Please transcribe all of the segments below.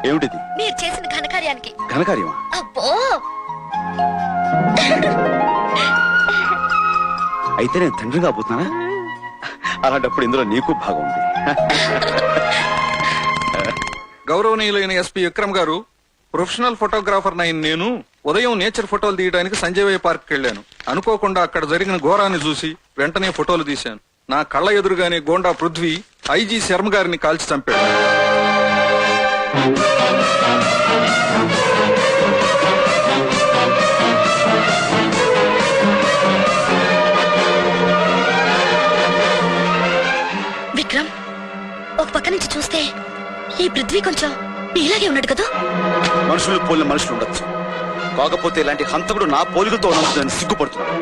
ఏమిటిది? మీరు చేసిన ఘనకార్యానికి. ఘనకార్యమా? అబ్బో, అయితే నేను తండ్రిగా పోతున్నానా? అలాంటప్పుడు ఇందులో నీకు భాగం ఉంది. గౌరవనీయులైన ఎస్పీ విక్రమ్ గారు, ప్రొఫెషనల్ ఫోటోగ్రాఫర్ నైన్ నేను ఉదయం నేచర్ ఫోటోలు తీయడానికి సంజయ్ పార్క్ వెళ్ళాను. అనుకోకుండా అక్కడ జరిగిన ఘోరాన్ని చూసి వెంటనే ఫోటోలు తీశాను. నా కళ్ళ ఎదురుగానే గోండా పృథ్వీ ఐజీ శర్మ గారిని కాల్చి చంపాడు. విక్రమ్, ఒక పక్క నుంచి చూస్తే ఈ పృథ్వీ కొంచెం నీలాగే ఉన్నాడు కదా. మనుషులు పోలిన మనుషులు ఉండొచ్చు, కాకపోతే ఇలాంటి హంతకుడు నా పోలికతో ఉన్నందుకు సిగ్గుపడుతున్నాను.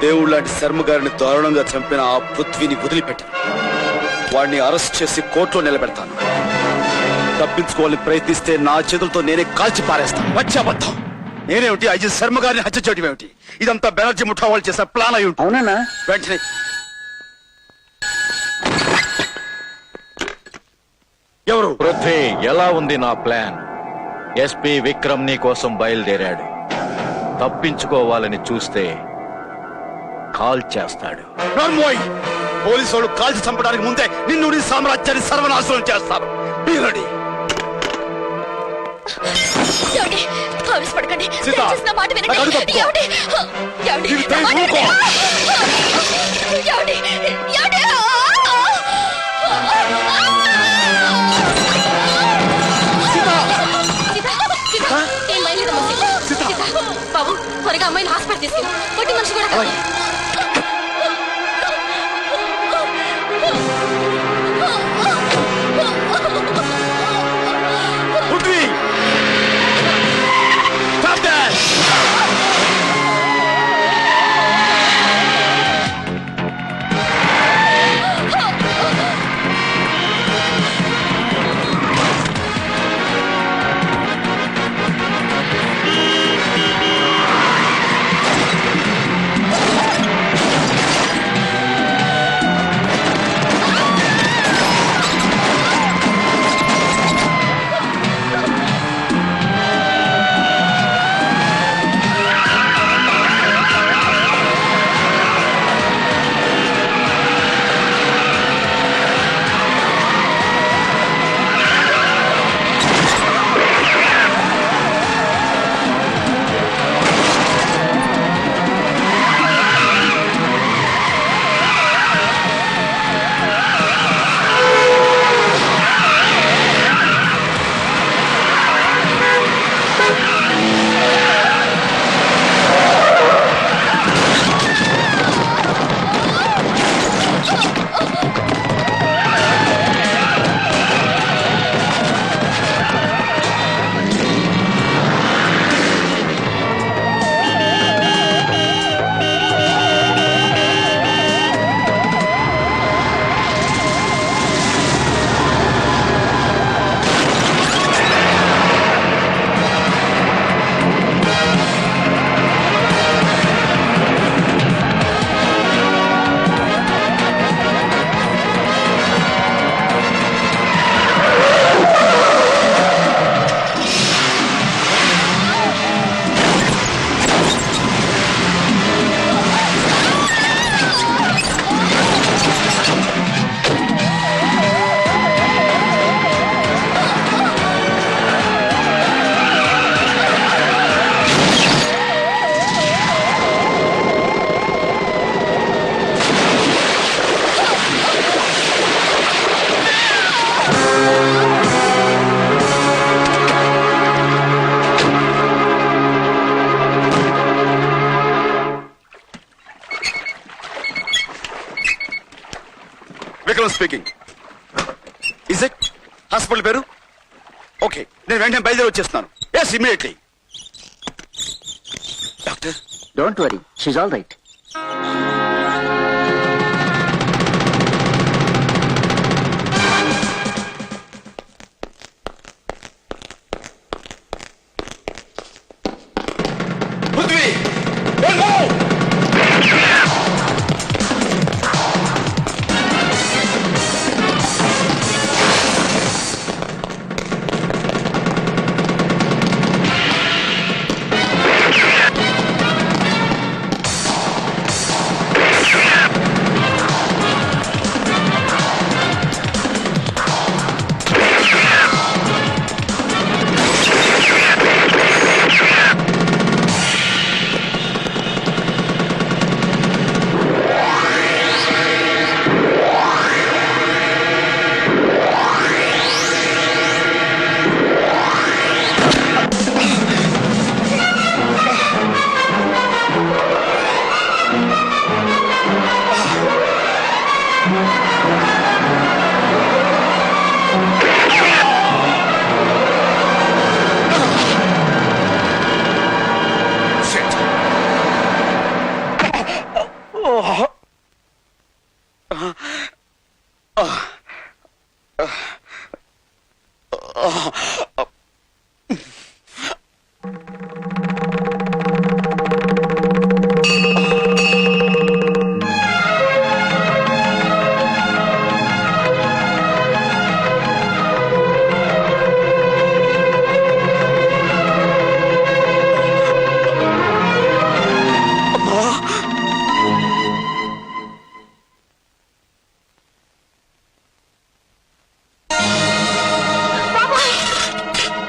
దేవుడు లాంటి శర్మ గారిని దారుణంగా చంపిన ఆ పృథ్వీని వదిలిపెట్టాను. వాడిని అరెస్ట్ చేసి కోర్టులో నిలబెడతాను. తప్పించుకోవాలని ప్రయత్నిస్తే నా చేతులతో నేనే కాల్చి పారేస్తాను. వచ్చాబద్ధం. నేనేమిటి ఐజీ శర్మ గారిని హత్య చేయడం ఏమిటి? ఇదంతా బెనర్జీ ముఠా వాళ్ళు చేసిన ప్లాన్ అయి ఉంటుంది. అవునా? వెంటనే ఎవరు? పృథ్వీ, ఎలా ఉంది నా ప్లాన్? ఎస్పీ విక్రమ్ నీ కోసం బయలుదేరాడు. తప్పించుకోవాలని చూస్తే కాల్ చేస్తాడు. పోలీసు వాళ్ళు కాల్చి చంపడానికి ముందే నిన్ను నీ సామ్రాజ్యాన్ని సర్వనాశనం చేస్తారు. పడకండి, సీత, మాట వినండి. నాకు అడుగు బాబు, త్వరగా అమ్మాయిని హాస్పిటల్ తీసుకెళ్ళి కొట్టి మనిషి కూడా Vikram speaking. Is it hospital పేరు? ఓకే, నేను వెంటనే బయలుదేరి వచ్చేస్తున్నాను. Yes, immediately. Doctor, don't worry, she's all right. Prithvi, don't move!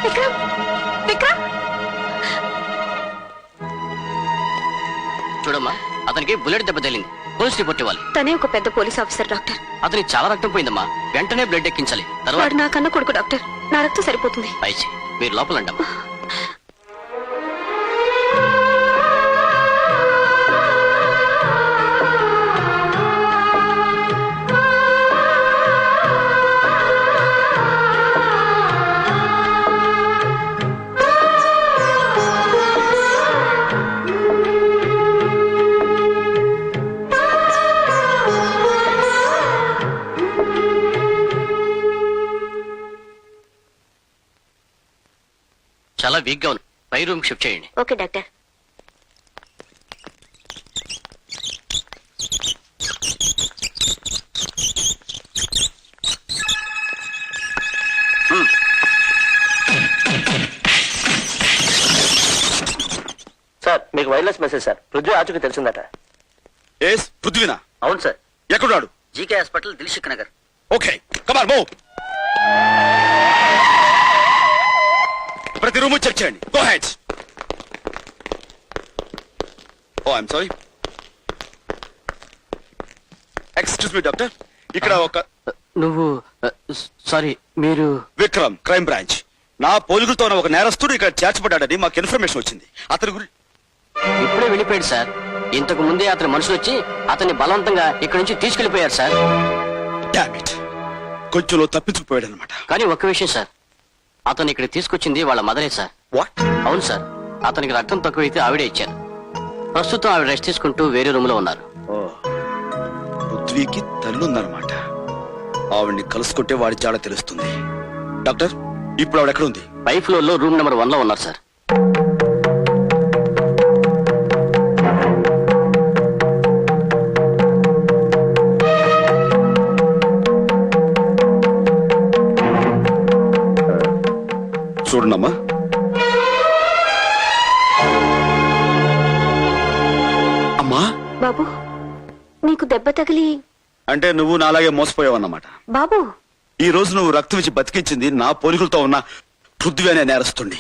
Vikram Vikram చూడమ్మా, అతనికి బుల్లెట్ దెబ్బ తగిలింది. పోలీస్ రిపోర్ట్ ఇవ్వాలి. తనే ఒక పెద్ద పోలీస్ ఆఫీసర్ డాక్టర్. అతనికి చాలా రక్తం పోయిందమ్మా. వెంటనే బ్లడ్ ఎక్కించాలి. తర్వాత వాడు నా కన్న కొడుకు డాక్టర్. నా రక్తం సరిపోతుంది. పైచి మీరు లోపల అండమ్మా. చాలా వీక్ గా ఉంది. పై రూమ్ షిఫ్ట్ చేయండి. Okay doctor. సార్, మీకు వైర్లెస్ మెసేజ్ సార్. పృథ్వీ ఆచూకి తెలిసిందట. ఏస్ పృథ్వీనా? అవును సార్. ఎక్కడున్నాడు? GK hospital, Dilsukhnagar. Okay come on move. ప్రతి రూమ్ చెక్ చేయండి. Go ahead. Oh I'm sorry. Excuse me doctor, ఇక్కడ ఒక నువ్వు సారీ, మీరు విక్రమ్, క్రైమ్ బ్రాంచ్. నా పోలికలతో ఉన్న ఒక నేరస్తుడు ఇక్కడ చేర్చబడ్డాడని మాకు ఇన్ఫర్మేషన్ వచ్చింది. అతని గురించి ఇప్పుడే వెళ్ళిపోయాడు సార్. ఇంతకు ముందే అతని మనుషులు వచ్చి అతన్ని బలవంతంగా ఇక్కడి నుంచి తీసుకెళ్లిపోయారు సార్. డామ్ ఇట్, కొంచెంలో తప్పించుకుపోయాడు అనమాట. కానీ ఒక్క విషయం సార్, అతను ఇక్కడ తీసుకొచ్చింది వాళ్ళ మదరే సార్. వాట్? అవును సార్. అతనికి రక్తం తక్కువైతే ఆవిడే ఇచ్చారు. ప్రస్తుతం ఆవిడ రెస్ట్ తీసుకుంటూ వేరే రూమ్ లో ఉన్నారు. పృథ్వీకి తల్లుందనమాట. ఆవిడ్ని కలుసుకుంటే వాడి జాడ తెలుస్తుంది. డాక్టర్, ఇప్పుడు ఆవిడ ఎక్కడ ఉంది? పై ఫ్లోర్ లో రూమ్ నెంబర్ 1 లో ఉన్నారు సార్. చూడండమ్మా. అమ్మా. బాబు, నీకు దెబ్బ తగిలి. అంటే నువ్వు నాలాగే మోసపోయావన్నమాట. బాబు, ఈ రోజు నువ్వు రక్తం ఇచ్చి బతికించింది నా పోలికలతో ఉన్న పృథ్వీ అనే నేరస్తుంది.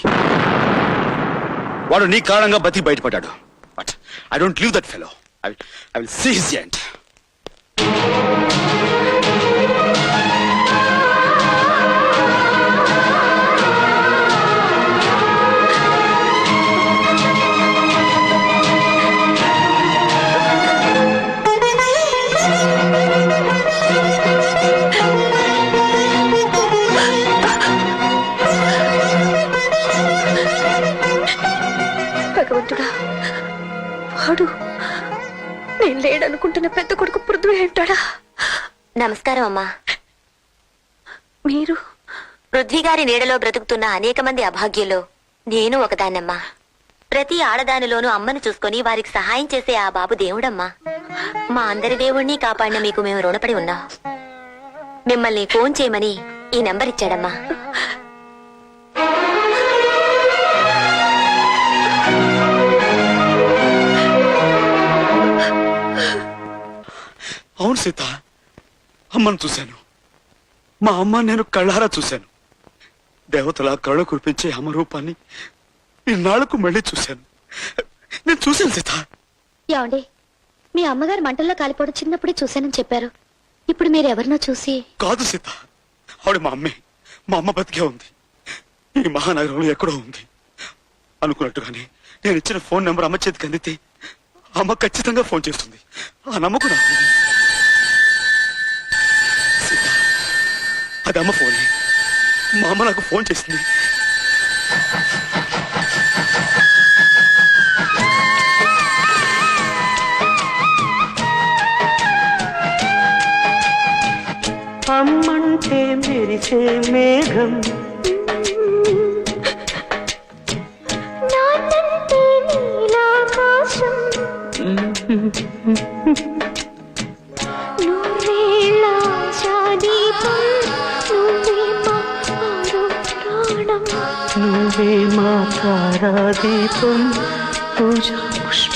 వాడు నీ కారణంగా బతికి బయటపడ్డాడు. But I don't leave that fellow. I will see his end. భగవంతుడా, వాడు నేను లేడనుకుంటున్న పెద్ద కొడుకు పృథ్వీ అంటాడా? నమస్కారం అమ్మా. మీరు పృథ్వీ గారి నీడలో బ్రతుకుతున్న అనేక మంది అభాగ్యుల్లో నేను ఒకదాన్నమ్మా. ప్రతి ఆడదానిలోనూ అమ్మను చూసుకొని వారికి సహాయం చేసే ఆ బాబు దేవుడమ్మా. మా అందరి దేవుణ్ణి కాపాడిన మీకు మేము రుణపడి ఉన్నాం. మిమ్మల్ని ఫోన్ చేయమని ఈ నంబర్ ఇచ్చాడమ్మా. అవును సీత, అమ్మను చూశాను. మా అమ్మ నేను కళ్ళారా చూశాను. దేవతల కళ్ళు కురిపించే అమ్మ రూపాన్ని ఇన్నాళ్లకు మళ్ళీ చూశాను. నేను చూశాను సీత. ఏమండి, మీ అమ్మగారు మంటల్లో కాలిపోవడం చిన్నప్పుడే చూశానని చెప్పారు. ఇప్పుడు మీరు ఎవరినో చూసి. కాదు సీత, ఆవిడ మా అమ్మే. మా అమ్మ బతికే ఉంది. ఈ మహానగరంలో ఎక్కడో ఉంది. అనుకున్నట్టుగానే నేను ఇచ్చిన ఫోన్ నెంబర్ అమ్మ చేతికి అందితే అమ్మ ఖచ్చితంగా ఫోన్ చేస్తుంది. ఆ నమ్మకం నాకు ఉంది. సీత, అది అమ్మ ఫోన్. మా అమ్మ నాకు ఫోన్ చేసింది. అమ్మంటే ఉంటే మెరిసే మేఘం నానంటే నీలాకాశం నూరేళ్ళ ఆశాదీపం నువ్వే మా ఆరో ప్రాణం నువ్వే మా తారాదీపం పూజా పుష్పం